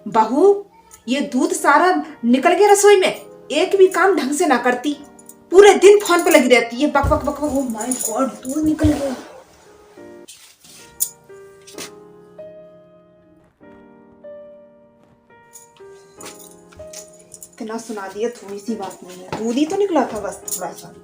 बहू, ये दूध सारा निकल गया रसोई में। एक भी काम ढंग से ना करती, पूरे दिन फोन पे लगी रहती है, बक बक बक बक। ओ माय गॉड, दूध निकल गया। इतना सुना दिया, थोड़ी सी बात नहीं है, दूध ही तो निकला था बस थोड़ा सा।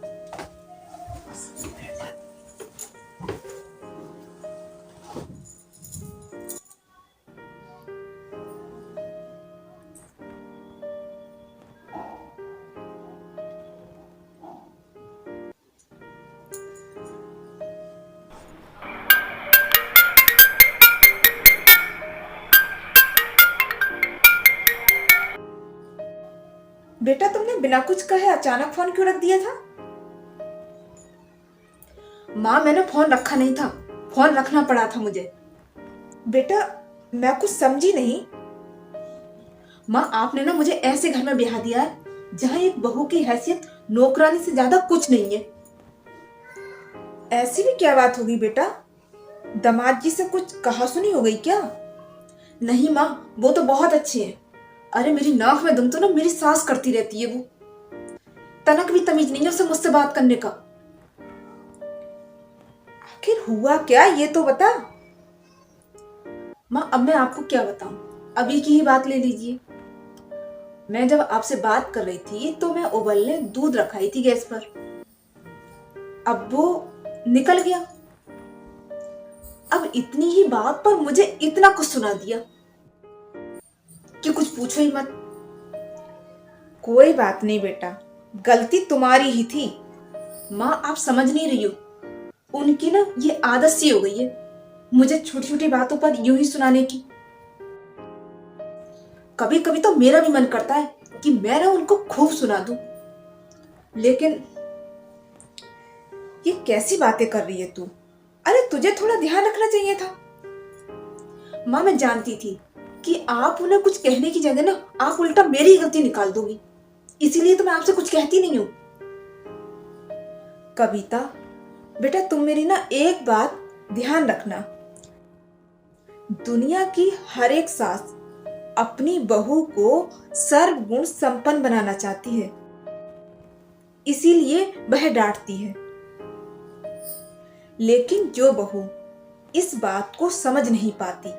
बेटा, तुमने बिना कुछ कहे अचानक फोन क्यों रख दिया था? माँ, मैंने फोन रखा नहीं था, फोन रखना पड़ा था मुझे। बेटा, मैं कुछ समझी नहीं। माँ, आपने ना मुझे ऐसे घर में ब्याह दिया है जहाँ एक बहू की हैसियत नौकरानी से ज्यादा कुछ नहीं है। ऐसी भी क्या बात होगी बेटा? दामाद जी से कुछ कहा सुनी हो गई क्या? नहीं माँ, वो तो बहुत अच्छे हैं। अरे मेरी नाक में दम तो ना मेरी सास करती रहती है वो। तनक भी तमीज नहीं है उसे मुझसे बात करने का। आखिर हुआ क्या, ये तो बता। माँ, अब मैं आपको क्या बताऊं, अभी की ही बात ले लीजिए। मैं जब आपसे बात कर रही थी तो मैं उबलने दूध रखाई थी गैस पर। अब वो निकल गया। अब इतनी ही बात पर मुझे इतना कुछ सुना दिया कि कुछ पूछो ही मत। कोई बात नहीं बेटा, गलती तुम्हारी ही थी। माँ, आप समझ नहीं रही हो, उनकी ना ये आदत सी हो गई है मुझे छोटी छोटी बातों पर यूं ही सुनाने की। कभी कभी तो मेरा भी मन करता है कि मैं ना उनको खूब सुना दूं, लेकिन ये कैसी बातें कर रही है तू? अरे तुझे थोड़ा ध्यान रखना चाहिए था। माँ, मैं जानती थी कि आप उन्हें कुछ कहने की जगह ना आप उल्टा मेरी गलती निकाल दोगी, इसीलिए तो मैं आपसे कुछ कहती नहीं हूँ। कविता बेटा, तुम मेरी ना एक बात ध्यान रखना। दुनिया की हर एक सास अपनी बहू को सर्वगुण संपन्न बनाना चाहती है, इसीलिए वह डांटती है। लेकिन जो बहू इस बात को समझ नहीं पाती,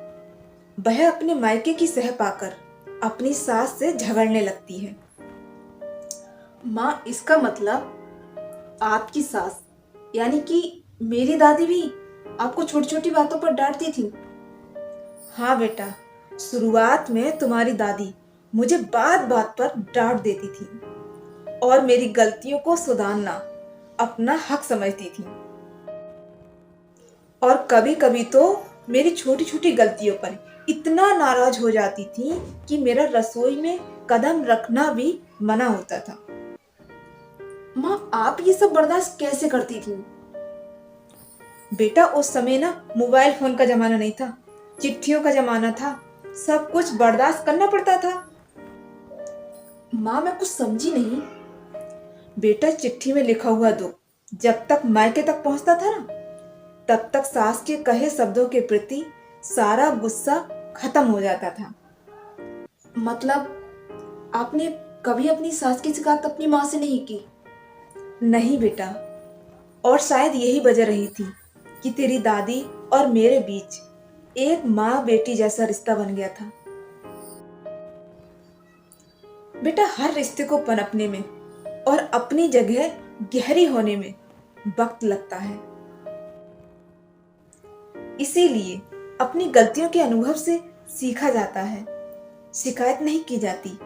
वह अपने मायके की सह पाकर अपनी सास से झगड़ने लगती है। माँ, इसका मतलब आपकी सास यानी कि मेरी दादी भी आपको छोटी छोटी बातों पर डांटती थी? हाँ बेटा, शुरुआत में तुम्हारी दादी मुझे बात बात पर डांट देती थी और मेरी गलतियों को सुधारना अपना हक समझती थी। और कभी कभी तो मेरी छोटी छोटी गलतियों पर इतना नाराज हो जाती थी कि मेरा रसोई में कदम रखना भी मना होता था। माँ, आप ये सब बर्दाश्त कैसे करती थी? बेटा, उस समय ना मोबाइल फोन का जमाना नहीं था, चिट्ठियों का जमाना था, सब कुछ बर्दाश्त करना पड़ता था। माँ, मैं कुछ समझी नहीं। बेटा, चिट्ठी में लिखा हुआ दुख जब तक मायके तक पहुंचता था ना, तब तक सास के कहे शब्दों के प्रति सारा गुस्सा खत्म हो जाता था। मतलब आपने कभी अपनी सास की शिकायत अपनी माँ से नहीं की? नहीं बेटा, और शायद यही वजह रही थी कि तेरी दादी और मेरे बीच एक माँ बेटी जैसा रिश्ता बन गया था। बेटा, हर रिश्ते को पनपने में और अपनी जगह गहरी होने में वक्त लगता है, इसीलिए अपनी गलतियों के अनुभव से सीखा जाता है, शिकायत नहीं की जाती।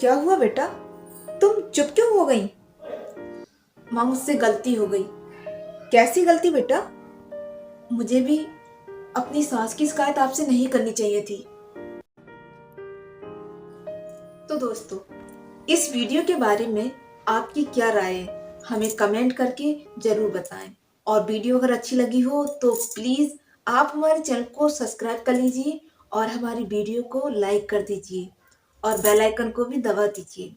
क्या हुआ बेटा, तुम चुप क्यों हो गई? माँ, मुझसे गलती हो गई। कैसी गलती बेटा? मुझे भी अपनी सास की शिकायत आपसे नहीं करनी चाहिए थी। तो दोस्तों, इस वीडियो के बारे में आपकी क्या राय है, हमें कमेंट करके जरूर बताएं। और वीडियो अगर अच्छी लगी हो तो प्लीज आप हमारे चैनल को सब्सक्राइब कर लीजिए और हमारी वीडियो को लाइक कर दीजिए और बेल आइकन को भी दबा दीजिए।